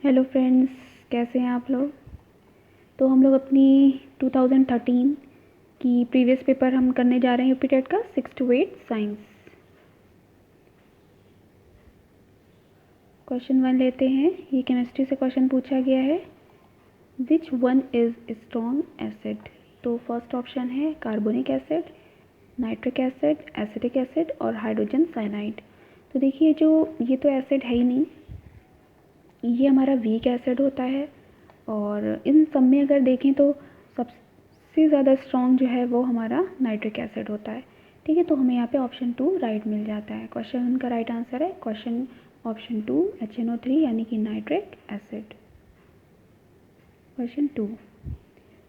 Hello friends, कैसे हैं आप लोग। तो हम लोग अपनी 2013 की प्रीवियस पेपर हम करने जा रहे हैं यूपी टेट का 6 to 8 साइंस। क्वेश्चन 1 लेते हैं। ये केमिस्ट्री से क्वेश्चन पूछा गया है। Which one is strong acid. तो फर्स्ट ऑप्शन है carbonic acid, nitric acid, acetic acid और हाइड्रोजन साइनाइड। तो देखिए, जो ये तो एसिड है ही नहीं, ये हमारा वीक एसिड होता है। और इन सब में अगर देखें तो सबसे ज़्यादा स्ट्रॉन्ग जो है वो हमारा नाइट्रिक एसिड होता है। ठीक है, तो हमें यहाँ पे ऑप्शन 2 राइट मिल जाता है। क्वेश्चन का राइट आंसर है क्वेश्चन ऑप्शन 2 HNO3 यानी कि nitric acid. Question 2,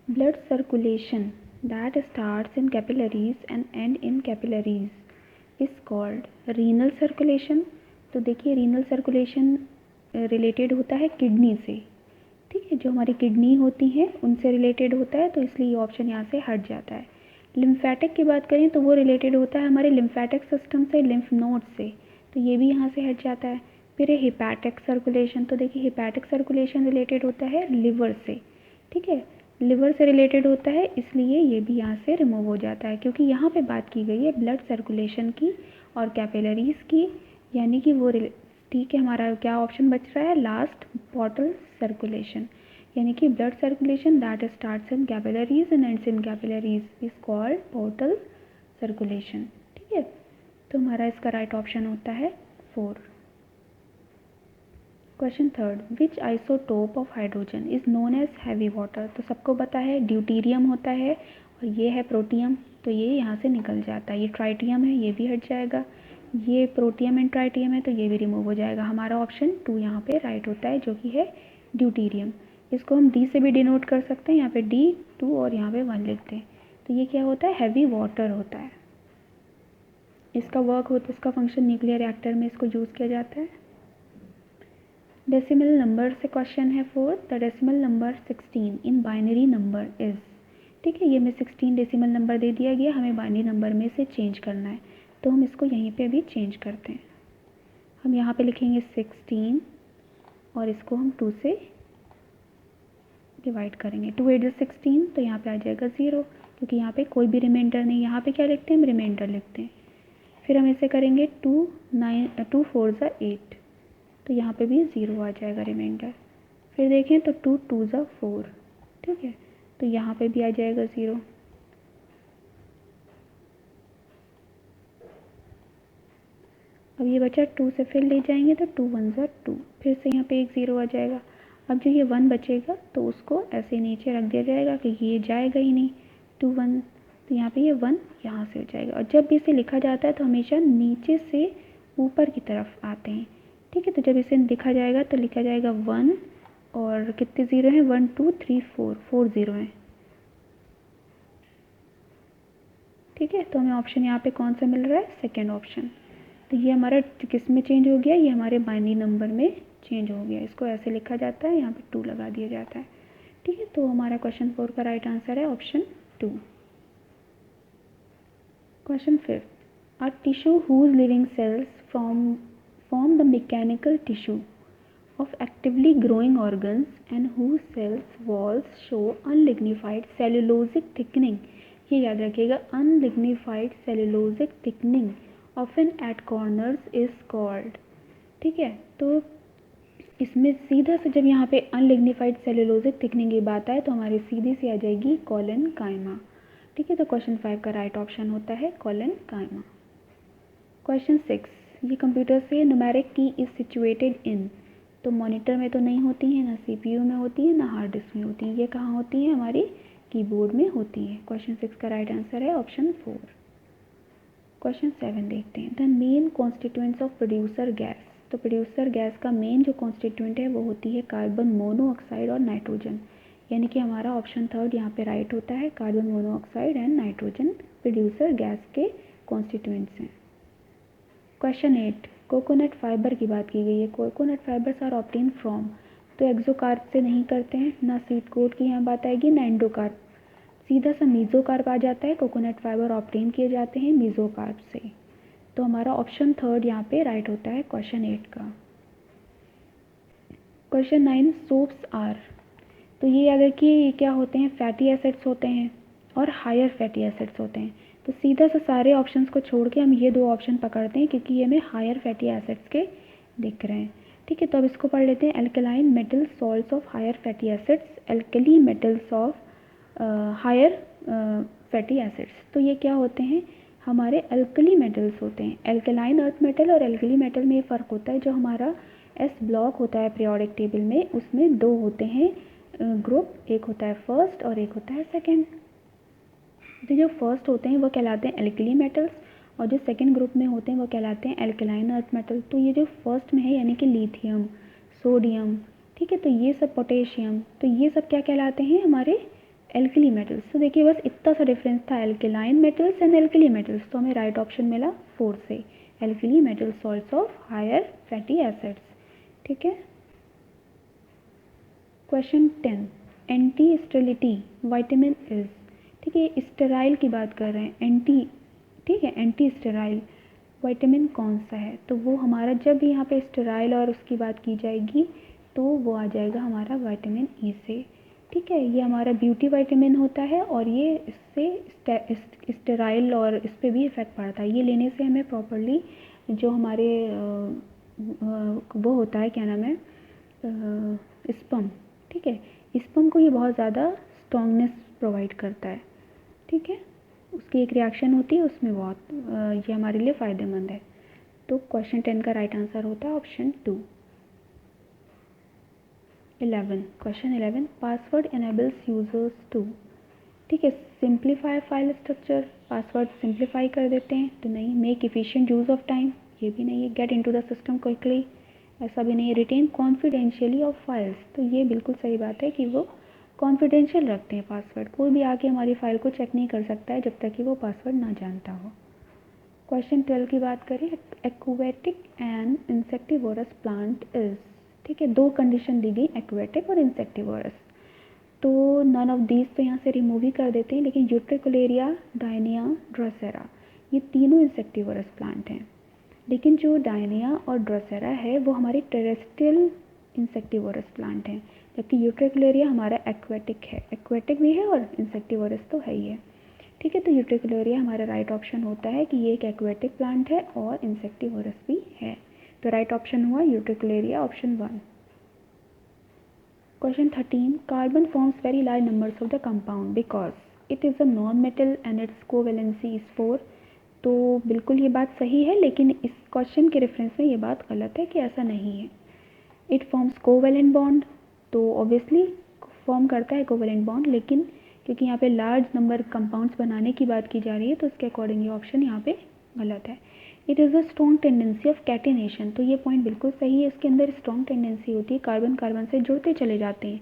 blood circulation that starts in capillaries and and in capillaries is called renal circulation. तो देखिए, रीनल सर्कुलेशन रिलेटेड होता है किडनी से। ठीक है, जो हमारी किडनी होती है उनसे रिलेटेड होता है, तो इसलिए ये ऑप्शन यहाँ से हट जाता है। लिम्फेटिक की बात करें तो वो रिलेटेड होता है हमारे लिम्फेटिक सिस्टम से, लिम्फ नोड से, तो ये भी यहाँ से हट जाता है। फिर है हिपैटिक सर्कुलेशन। तो देखिए, हिपैटिक सर्कुलेशन रिलेटेड होता है लिवर से। ठीक है, लिवर से रिलेटेड होता है, इसलिए ये भी यहाँ से रिमूव हो जाता है, क्योंकि यहाँ पे बात की गई है ब्लड सर्कुलेशन की और कैपिलरीज की, यानी कि वो ठीक है। हमारा क्या ऑप्शन बच रहा है लास्ट, पोर्टल सर्कुलेशन, यानी कि blood circulation that starts in capillaries and ends in capillaries is called portal circulation. ठीक है, तो हमारा इसका राइट ऑप्शन होता है 4। Question 3, which isotope of hydrogen is known as heavy water. तो सबको पता है ड्यूटीरियम होता है और ये है प्रोटियम, तो ये यहाँ से निकल जाता है। ये ट्राइटियम है, ये भी हट जाएगा। ये प्रोटियम एंड ट्राइटियम है, तो ये भी रिमूव हो जाएगा। हमारा ऑप्शन 2 यहाँ पे राइट होता है, जो कि है ड्यूटीरियम। इसको हम डी से भी डिनोट कर सकते हैं, यहाँ पे D2 और यहाँ पे 1 लिखते हैं। तो ये क्या होता है, हैवी वाटर होता है। इसका वर्क होता है, इसका फंक्शन न्यूक्लियर रिएक्टर में इसको यूज़ किया जाता है। डेसिमल नंबर से क्वेश्चन है 4, the decimal number 16 in binary number is. ठीक है, ये में 16 डेसिमल नंबर दे दिया गया, हमें बाइनरी नंबर में से चेंज करना है, तो हम इसको यहीं पे भी चेंज करते हैं। हम यहाँ पे लिखेंगे 16 और इसको हम 2 से डिवाइड करेंगे। 2 8 16, तो यहाँ पे आ जाएगा 0, क्योंकि यहाँ पे कोई भी रिमाइंडर नहीं। यहाँ पे क्या लिखते हैं, हम रिमाइंडर लिखते हैं। फिर हम इसे करेंगे 2 4 8, तो यहाँ पे भी 0 आ जाएगा रिमाइंडर। फिर देखें तो 2 2 4, ठीक है, तो यहाँ पे भी आ जाएगा 0। अब ये बचा 2 से फिर ले जाएंगे तो 2 1 2, फिर से यहाँ पे एक 0 आ जाएगा। अब जो ये 1 बचेगा तो उसको ऐसे नीचे रख दिया जाएगा, क्योंकि ये जाएगा ही नहीं 2 1, तो यहाँ पे ये 1 यहाँ से हो जाएगा। और जब भी इसे लिखा जाता है तो हमेशा नीचे से ऊपर की तरफ आते हैं। ठीक है, तो जब इसे लिखा जाएगा तो लिखा जाएगा 1 और कितने 0 हैं, 1 2 3 4 0 हैं। ठीक है, तो हमें ऑप्शन यहाँ पे कौन सा मिल रहा है, सेकेंड ऑप्शन। तो ये हमारा किस में चेंज हो गया, ये हमारे बाइनरी नंबर में चेंज हो गया। इसको ऐसे लिखा जाता है, यहाँ पे 2 लगा दिया जाता है। ठीक है, तो हमारा क्वेश्चन 4 का राइट आंसर है option 2। Question 5, a tissue whose living cells form the mechanical tissue of actively growing organs and whose cells walls show unlignified cellulosic thickening। ये याद रखिएगा, unlignified cellulosic thickening often at corners is called। ठीक है, तो इसमें सीधा से जब यहाँ पे unlignified cellulosic thickening की बात आए तो हमारी सीधी सी आ जाएगी कोलेनकाइमा। ठीक है, तो क्वेश्चन 5 का राइट ऑप्शन होता है कोलेनकाइमा। क्वेश्चन 6, ये कंप्यूटर से न्यूमेरिक की इज सिचुएटेड इन। तो मॉनिटर में तो नहीं होती है, ना CPU में होती है, ना हार्ड डिस्क में होती है। ये कहाँ होती है, हमारी कीबोर्ड में होती है। क्वेश्चन 6 का राइट आंसर है ऑप्शन 4। क्वेश्चन 7 देखते हैं, the main constituents of producer gas. तो प्रोड्यूसर गैस का मेन जो कॉन्स्टिट्यूएंट है वो होती है कार्बन मोनोऑक्साइड और नाइट्रोजन, यानी कि हमारा ऑप्शन 3 यहाँ पे राइट होता है। Carbon monoxide and nitrogen producer gas के कॉन्स्टिट्यूएंट्स हैं। क्वेश्चन 8, कोकोनट फाइबर की बात की गई है। Coconut fibres are obtain from. तो एक्सोकार्प से नहीं करते हैं, ना सीड कोट की यहाँ बात आएगी, ना एंडोकार्प, सीधा सा मीजोकार्प आ जाता है। कोकोनट फाइबर ऑब्टेन किए जाते हैं मीजोकार्प से। तो हमारा ऑप्शन 3 यहाँ पे राइट होता है क्वेश्चन 8 का। क्वेश्चन 9 सोप्स आर, तो ये याद रखिए ये क्या होते हैं, फैटी एसिड्स होते हैं और हायर फैटी एसिड्स होते हैं। तो सीधा से सारे ऑप्शंस को छोड़ के हम ये दो ऑप्शन पकड़ते हैं क्योंकि ये हमें हायर फैटी एसिड्स के दिख रहे हैं। ठीक है, तो अब इसको पढ़ लेते हैं। Alkaline metal salts of higher fatty acids, alkali metals of higher fatty acids. तो ये क्या होते हैं, हमारे अल्कली मेटल्स होते हैं। एल्कलाइन अर्थ मेटल और एल्कली मेटल में ये फ़र्क होता है, जो हमारा एस ब्लॉक होता है पीरियोडिक टेबल में, उसमें दो होते हैं ग्रुप, एक होता है फर्स्ट और एक होता है सेकेंड। तो जो फर्स्ट होते हैं वो कहलाते हैं एल्कली मेटल्स और जो सेकेंड ग्रुप में होते हैं वो कहलाते हैं एल्कलाइन अर्थ मेटल। तो ये जो फर्स्ट में है यानी कि लिथियम, सोडियम, ठीक है, तो ये सब पोटेशियम, तो ये सब क्या कहलाते हैं, हमारे एल्कली मेटल्स। तो देखिए बस इतना सा डिफरेंस था, alkaline metals and alkali metals. तो हमें राइट ऑप्शन मिला 4 से, alkali metal salts of higher fatty acids. ठीक है। Question 10 anti sterility vitamin is, ठीक है, स्टेराइल की बात कर रहे हैं, एंटी, ठीक है, एंटी स्टेराइल विटामिन कौन सा है, तो वो हमारा जब भी यहाँ पे स्टेराइल और उसकी बात की जाएगी तो वो आ जाएगा हमारा विटामिन ई से। ठीक है, ये हमारा ब्यूटी विटामिन होता है और ये इससे स्टेराइल और इस पर भी इफ़ेक्ट पड़ता है। ये लेने से हमें प्रॉपरली जो हमारे वो होता है, क्या नाम है, स्पर्म, ठीक है, स्पर्म को ये बहुत ज़्यादा स्ट्रॉन्गनेस प्रोवाइड करता है। ठीक है, उसकी एक रिएक्शन होती है उसमें, बहुत ये हमारे लिए फ़ायदेमंद है। तो क्वेश्चन 10 का राइट आंसर होता है option 2। 11 question 11 password enables users to, ठीक है, simplify file structure, password simplify कर देते हैं तो नहीं, make efficient use of time, ये भी नहीं है, get into the system quickly, ऐसा भी नहीं है, रिटेन कॉन्फिडेंशियली ऑफ फाइल्स, तो ये बिल्कुल सही बात है कि वो कॉन्फिडेंशियल रखते हैं पासवर्ड, कोई भी आके हमारी फ़ाइल को चेक नहीं कर सकता है जब तक कि वो पासवर्ड ना जानता हो। क्वेश्चन 12 की बात करें, aquatic and insectivorous plant is, ठीक है, दो कंडीशन दी गई, एक्वेटिक और इंसेक्टिवोरस, तो नन ऑफ दीज तो यहाँ से रिमूव ही कर देते हैं, लेकिन यूट्रिकुलेरिया, डायनिया, ड्रोसेरा, ये तीनों इंसेक्टिवोरस प्लांट हैं। लेकिन जो डायनिया और ड्रोसेरा है वो हमारी टेरेस्ट्रियल इंसेक्टिवोरस प्लांट हैं, जबकि यूट्रिकुलेरिया हमारा एक्वेटिक है, एक्वेटिक भी है और इंसेक्टिवोरस तो है ही है। ठीक है, तो यूट्रिकुलेरिया हमारा राइट ऑप्शन होता है कि ये एक एक्वेटिक प्लांट है और इंसेक्टिवोरस भी है। तो राइट ऑप्शन हुआ utricularia, option 1। Question 13 carbon forms very large numbers of the compound because it is a non metal and it's covalency is 4। तो बिल्कुल ये बात सही है, लेकिन इस क्वेश्चन के रेफरेंस में ये बात गलत है कि ऐसा नहीं है। इट फॉर्म्स कोवैलेंट बॉन्ड, तो ऑब्वियसली फॉर्म करता है कोवैलेंट बॉन्ड, लेकिन क्योंकि यहाँ पे लार्ज नंबर कंपाउंड्स बनाने की बात की जा रही है तो उसके अकॉर्डिंग ये ऑप्शन यहाँ पे गलत है। It is a strong tendency of catenation, तो ये पॉइंट बिल्कुल सही है, इसके अंदर स्ट्रॉन्ग टेंडेंसी होती है, कार्बन कार्बन से जुड़ते चले जाते हैं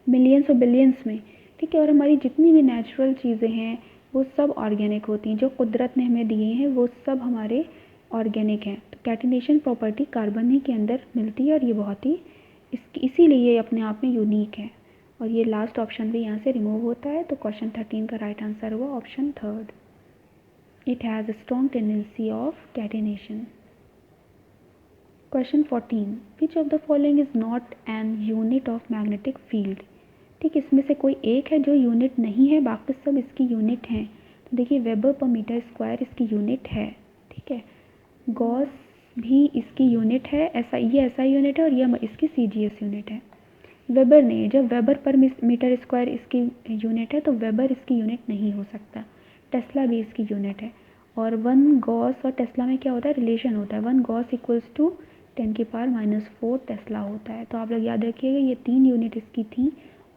मिलियंस और बिलियंस में। ठीक है, और हमारी जितनी भी नेचुरल चीज़ें हैं वो सब ऑर्गेनिक होती हैं, जो कुदरत ने हमें दिए हैं वो सब हमारे ऑर्गेनिक हैं। तो कैटिनेशन प्रॉपर्टी कार्बन ही के अंदर मिलती है और ये बहुत ही इसीलिए ये अपने आप में यूनिक है। और ये लास्ट ऑप्शन भी यहाँ से रिमूव होता है, तो क्वेश्चन 13 का राइट आंसर हुआ option 3rd। It has a strong tendency of catenation. Question 14 which of the following is not an unit of magnetic field, ठीक, इसमें से कोई एक है जो यूनिट नहीं है, बाकी सब इसकी यूनिट हैं। तो देखिए वेबर पर मीटर स्क्वायर इसकी यूनिट है, ठीक है, गॉस भी इसकी यूनिट है, ऐसा ये ऐसा यूनिट है और ये इसकी CGS यूनिट है। वेबर नहीं है, जब वेबर पर मीटर स्क्वायर इसकी यूनिट है तो वेबर इसकी यूनिट नहीं हो सकता। टेस्ला भी इसकी यूनिट है, और 1 गॉस और टेस्ला में क्या होता है, रिलेशन होता है, 1 गॉस इक्वल्स टू 10⁻⁴ टेस्ला होता है। तो आप लोग याद रखिएगा ये 3 यूनिट इसकी थी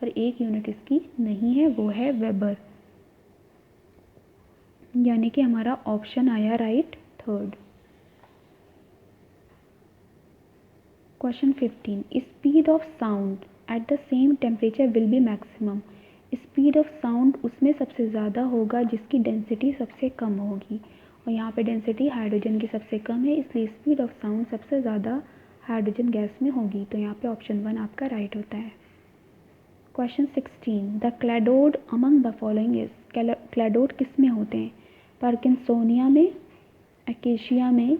और एक यूनिट इसकी नहीं है, वो है वेबर, यानी कि हमारा ऑप्शन आया right 3rd। Question 15 speed of sound at the same temperature will be maximum, speed of sound उसमें सबसे ज़्यादा होगा जिसकी डेंसिटी सबसे कम होगी, और यहाँ पे डेंसिटी हाइड्रोजन की सबसे कम है, इसलिए स्पीड ऑफ साउंड सबसे ज़्यादा हाइड्रोजन गैस में होगी। तो यहाँ पे ऑप्शन 1 आपका राइट होता है। Question 16 the cladode among the following is, cladode किस में होते हैं, पार्किंसोनिया में, एकेशिया में,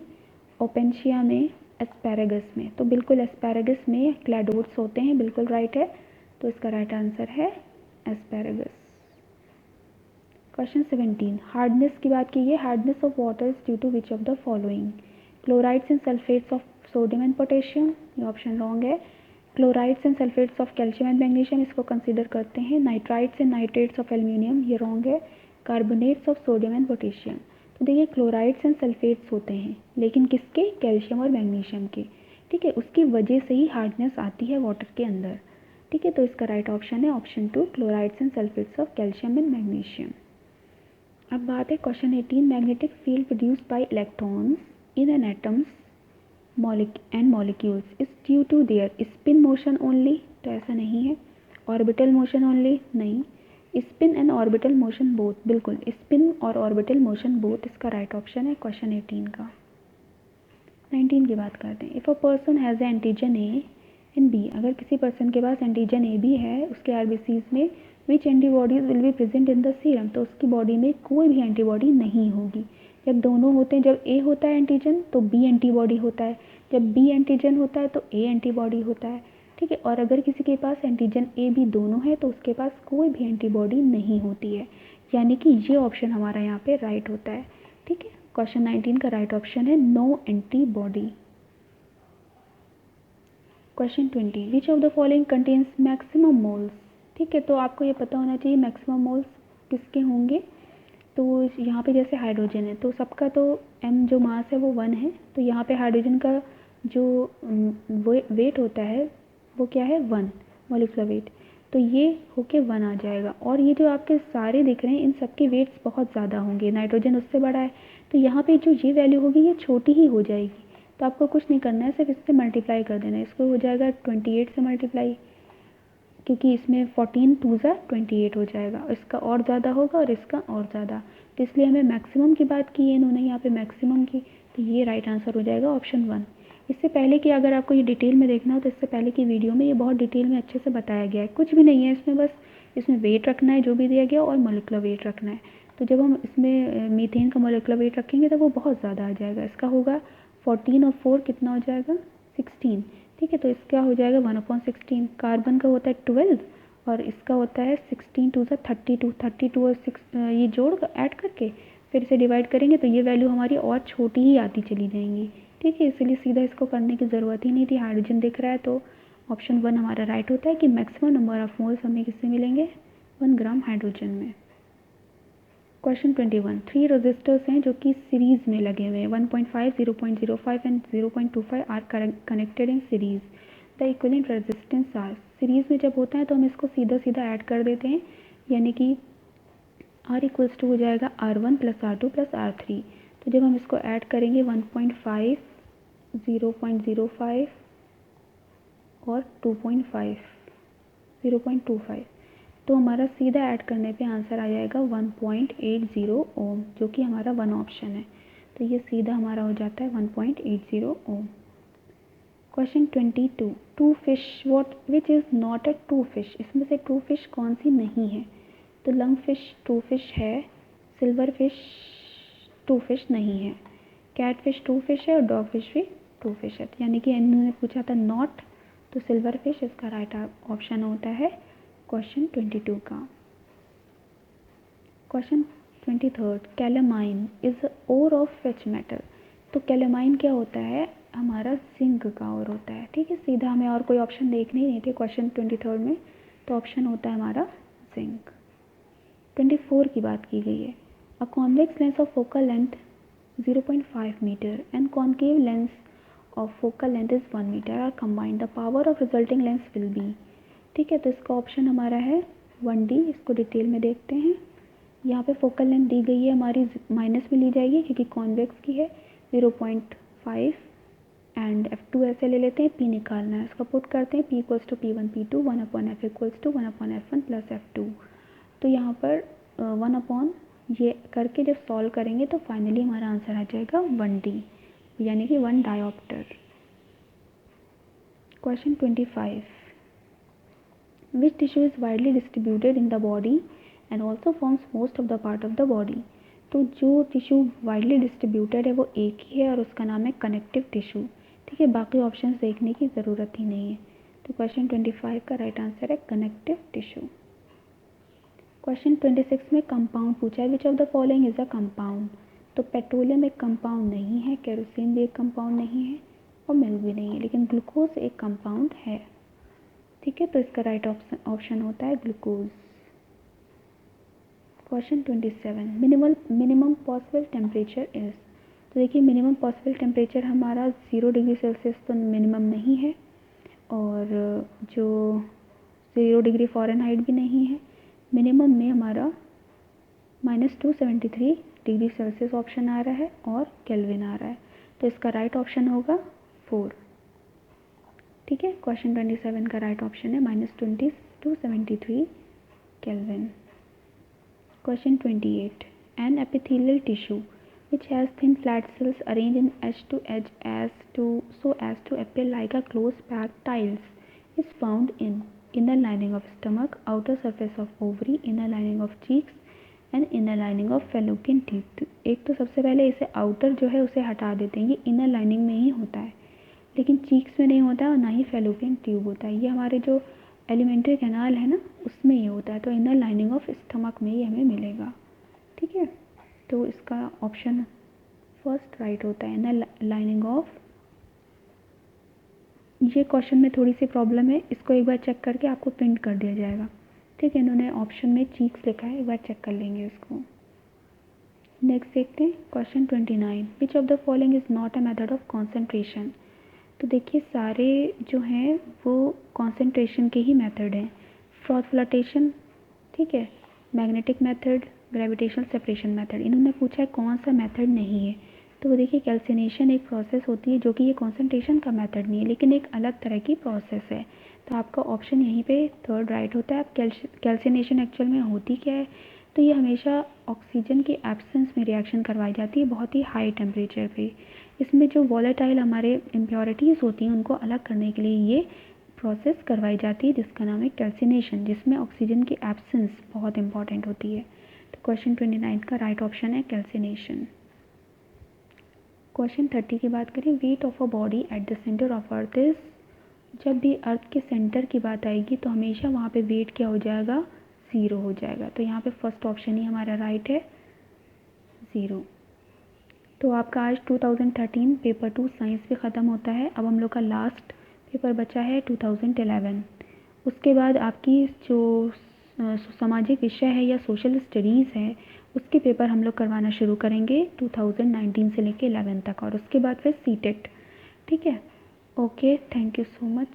ओपेनशिया में एस्पैरागस में, तो बिल्कुल एस्पैरागस में क्लैडोड्स होते हैं, बिल्कुल राइट है। तो इसका राइट आंसर है एस्पैरागस। क्वेश्चन 17, हार्डनेस की बात की है। Hardness of water is due to which of the following? Chlorides and sulphates of sodium and potassium, ये ऑप्शन रॉन्ग है। Chlorides and sulphates of calcium and magnesium, इसको consider करते हैं। Nitrites and nitrates of aluminium, ये wrong है। Carbonates of sodium and potassium, तो देखिए chlorides and sulphates होते हैं, लेकिन किसके? कैल्शियम और मैग्नीशियम के, ठीक है। उसकी वजह से ही हार्डनेस आती है वाटर के अंदर, ठीक है। तो इसका राइट ऑप्शन है option 2, chlorides and sulphates of calcium and magnesium. अब बात है question 18, magnetic field produced by electrons in an atoms and molecules is due to their spin motion only, तो ऐसा नहीं है। ऑर्बिटल मोशन ओनली, नहीं। Spin and orbital motion both, बिल्कुल spin और ऑर्बिटल मोशन बोथ, इसका राइट ऑप्शन है question 18 का। 19 की बात करते हैं। If a person has antigen A and B, अगर किसी पर्सन के पास एंटीजन ए बी है उसके आरबीसीज में, which antibodies will be present in the serum, तो उसकी बॉडी में कोई भी एंटीबॉडी नहीं होगी। जब दोनों होते हैं, जब ए होता है एंटीजन तो बी एंटीबॉडी होता है, जब बी एंटीजन होता है तो ए एंटीबॉडी होता है, ठीक है। और अगर किसी के पास एंटीजन ए बी दोनों है तो उसके पास कोई भी एंटीबॉडी नहीं होती है, यानी कि ये ऑप्शन हमारा यहाँ पे राइट होता है, ठीक है। क्वेश्चन 19 का राइट ऑप्शन है no antibody. Question 20, which of the following contains maximum moles, ठीक है। तो आपको ये पता होना चाहिए मैक्सिमम मोल्स किसके होंगे। तो यहाँ पे जैसे हाइड्रोजन है तो सबका तो m जो मास है वो 1 है, तो यहाँ पे हाइड्रोजन का जो वेट होता है वो क्या है 1 मॉलिक्यूलर वेट, तो ये होके 1 आ जाएगा। और ये जो आपके सारे दिख रहे हैं इन सबके वेट्स बहुत ज़्यादा होंगे, नाइट्रोजन उससे बड़ा है, तो यहाँ पे जो ये वैल्यू होगी ये छोटी ही हो जाएगी। तो आपको कुछ नहीं करना है, सिर्फ इससे मल्टीप्लाई कर देना है, इसको हो जाएगा 28 से मल्टीप्लाई, क्योंकि इसमें 14 2 ज़ा 28 हो जाएगा, इसका और ज़्यादा होगा और इसका और ज़्यादा, तो इसलिए हमें मैक्सिमम की बात की है इन्होंने यहाँ पे मैक्सिमम की, तो ये राइट आंसर हो जाएगा ऑप्शन 1। इससे पहले कि अगर आपको ये डिटेल में देखना हो तो इससे पहले की वीडियो में ये बहुत डिटेल में अच्छे से बताया गया है, कुछ भी नहीं है इसमें, बस इसमें वेट रखना है जो भी दिया गया और मोलिकुलर वेट रखना है। तो जब हम इसमें मीथेन का मोलिकुलर वेट रखेंगे तो वो बहुत ज़्यादा आ जाएगा, इसका होगा 14 और 4 कितना हो जाएगा 16, ठीक है। तो इसका हो जाएगा 1/16। कार्बन का होता है 12 और इसका होता है 16 2 ज़ा 32, 32 और 6 ये जोड़ ऐड करके फिर इसे डिवाइड करेंगे तो ये वैल्यू हमारी और छोटी ही आती चली जाएंगी, ठीक है। इसलिए सीधा इसको करने की ज़रूरत ही नहीं थी, हाइड्रोजन दिख रहा है तो ऑप्शन 1 हमारा राइट होता है कि मैक्सिमम नंबर ऑफ मोल्स हमें किससे मिलेंगे 1 ग्राम हाइड्रोजन में। क्वेश्चन 21, 3 रजिस्टर्स हैं जो कि सीरीज़ में लगे हुए हैं, 1.5 0.05 and 0.25 are connected in series, the equivalent resistance R. Series में जब होता है तो हम इसको सीधा सीधा ऐड कर देते हैं, यानी कि R इक्वल्स टू हो जाएगा R1 plus R2 plus R3। तो जब हम इसको ऐड करेंगे 1.5 0.05 और 2.5 0.25, तो हमारा सीधा ऐड करने पे आंसर आ जाएगा 1.80 ओम, जो कि हमारा 1 ऑप्शन है, तो ये सीधा हमारा हो जाता है 1.80 ohm. Question 22, true fish what which is not a true fish, इसमें से टू फिश कौन सी नहीं है? तो लंग फिश टू फिश है, सिल्वर फिश टू फिश नहीं है, कैट फिश टू फिश है और डॉग फिश भी टू फिश है, यानी कि इन्होंने पूछा था नॉट, तो सिल्वर फिश इसका राइट ऑप्शन होता है क्वेश्चन 22 का। Question 23, calamine is ore of which metal, तो कैलेमाइन क्या होता है हमारा जिंक का ओर होता है, ठीक है। सीधा हमें और कोई ऑप्शन देखने ही नहीं थे क्वेश्चन 23 में, तो ऑप्शन होता है हमारा जिंक। 24 की बात की गई है, a convex lens of focal length 0.5 metre and concave lens of focal length is 1 metre are combined, the power of resulting lens will be, ठीक है। तो इसका ऑप्शन हमारा है 1D, इसको डिटेल में देखते हैं। यहाँ पे फोकल लेंथ दी गई है हमारी माइनस में ली जाएगी क्योंकि कॉन्वेक्स की है 0.5 एंड F2 ऐसे ले लेते हैं, P निकालना है, इसका पुट करते हैं P equals to P1 P2 1/F equals to 1/F1 plus F2। तो यहाँ पर 1 ये करके जब सॉल्व करेंगे तो फाइनली हमारा आंसर आ जाएगा 1D, यानी कि 1 dioptre. Question 25, which tissue is widely distributed in the body and also forms most of the part of the body, तो जो टिश्यू वाइडली डिस्ट्रीब्यूटेड है वो एक ही है और उसका नाम है कनेक्टिव टिश्यू, ठीक है, बाकी ऑप्शंस देखने की ज़रूरत ही नहीं है। तो क्वेश्चन 25 का राइट आंसर है कनेक्टिव टिश्यू। क्वेश्चन 26 में कंपाउंड पूछा है, विच of the following is a compound. तो पेट्रोलियम एक कंपाउंड नहीं है, केरोसिन भी एक कंपाउंड नहीं है और मिल्क भी नहीं है, लेकिन ग्लूकोज एक कंपाउंड है। ठीक है, तो इसका राइट ऑप्शन होता है glucose. Question 27 minimum possible temperature is. तो देखिए मिनिमम पॉसिबल टेम्परेचर हमारा 0 डिग्री सेल्सियस तो मिनिमम नहीं है, और जो 0 डिग्री फ़ारेनहाइट भी नहीं है। मिनिमम में हमारा -273 डिग्री सेल्सियस ऑप्शन आ रहा है और केल्विन आ रहा है, तो इसका राइट ऑप्शन होगा 4। ठीक है, क्वेश्चन 27 का राइट ऑप्शन है -273 kelvin. Question 28 an epithelial tissue which has thin flat cells arranged in edge to edge so as to appear like a close packed tiles is found in inner lining of stomach, outer surface of ovary, inner lining of cheeks and inner lining of fallopian tube। एक तो सबसे पहले इसे outer जो है उसे हटा देते हैं, ये इनर लाइनिंग में ही होता है, लेकिन चीक्स में नहीं होता है और ना ही फेलोपियन ट्यूब होता है। ये हमारे जो एलिमेंट्री कैनाल है ना उसमें ये होता है, तो इनर लाइनिंग ऑफ स्टमक में ये हमें मिलेगा। ठीक है, तो इसका ऑप्शन फर्स्ट राइट होता है, इनर लाइनिंग ऑफ। ये क्वेश्चन में थोड़ी सी प्रॉब्लम है, इसको एक बार चेक करके आपको प्रिंट कर दिया जाएगा। ठीक है, इन्होंने ऑप्शन में चीक्स लिखा है, एक बार चेक कर लेंगे इसको। नेक्स्ट देखते हैं question 29 which of the following is not a method of concentration. तो देखिए सारे जो हैं वो कॉन्सेंट्रेशन के ही मेथड हैं। फ्लोटेशन, ठीक है, magnetic method, gravitational separation method. इन्होंने पूछा है कौन सा मेथड नहीं है, तो वो देखिए कैल्सिनेशन एक प्रोसेस होती है जो कि ये कॉन्सेंट्रेशन का मेथड नहीं है, लेकिन एक अलग तरह की प्रोसेस है। तो आपका ऑप्शन यहीं पे थर्ड राइट होता है। कैल्सिनेशन एक्चुअल में होती क्या है, तो ये हमेशा ऑक्सीजन की एब्सेंस में रिएक्शन करवाई जाती है बहुत ही हाई टेम्परेचर पे। इसमें जो वॉलेटाइल हमारे इम्प्योरिटीज़ होती हैं उनको अलग करने के लिए ये प्रोसेस करवाई जाती है जिसका नाम है कैल्सिनेशन, जिसमें ऑक्सीजन की एब्सेंस बहुत इंपॉर्टेंट होती है। तो क्वेश्चन 29 का राइट ऑप्शन है कैल्सिनेशन। क्वेश्चन 30 की बात करें, weight of a body at the centre of earth is. जब भी अर्थ के सेंटर की बात आएगी तो हमेशा वहाँ पे वेट क्या हो जाएगा, 0 हो जाएगा। तो यहाँ पे फर्स्ट ऑप्शन ही हमारा राइट है, 0। तो आपका आज 2013 पेपर 2 साइंस भी ख़त्म होता है। अब हम लोग का लास्ट पेपर बचा है 2011। उसके बाद आपकी जो सामाजिक विषय है या सोशल स्टडीज़ है उसके पेपर हम लोग करवाना शुरू करेंगे 2019 से लेके 11 तक, और उसके बाद फिर सीटेट। ठीक है, okay, thank you so much.